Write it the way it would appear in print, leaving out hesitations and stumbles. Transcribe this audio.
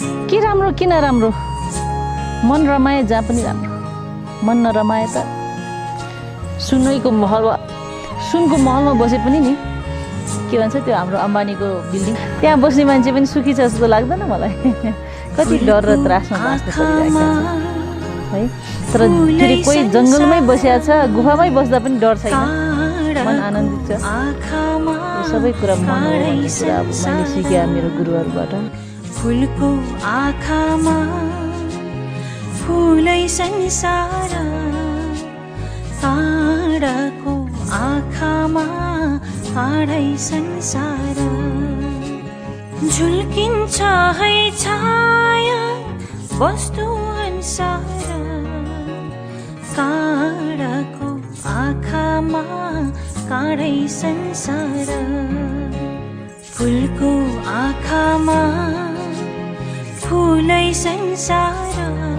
के राम्रो किन राम्रो मन रमाए जहाँ पनि राम्रो मन नरमाए त सुनको महलमा बसे पनि नि के भन्छ त्यो हाम्रो अम्बानीको बिल्डिङ त्यहाँ बस्ने मान्छे पनि सुखी छ जस्तो लाग्दैन मलाई कति डर र त्रासमा बाँच्नु परिरहेको छ है तर फेरि कोही जङ्गलमै बसेको छ गुफामै बस्दा पनि डर छैन मन आनन्दित छ यो सबै कुरा मन हो भन्ने कुरा अब मैले सिकेँ मेरो गुरुहरूबाट फुलको आँखामा फुलै संसार काँडाको आँखामा काँडै संसार झुल्किन्छ है छाया वस्तु अनुसार काँडाको आँखामा काँडै संसार फुलको आँखामा फुलै संसार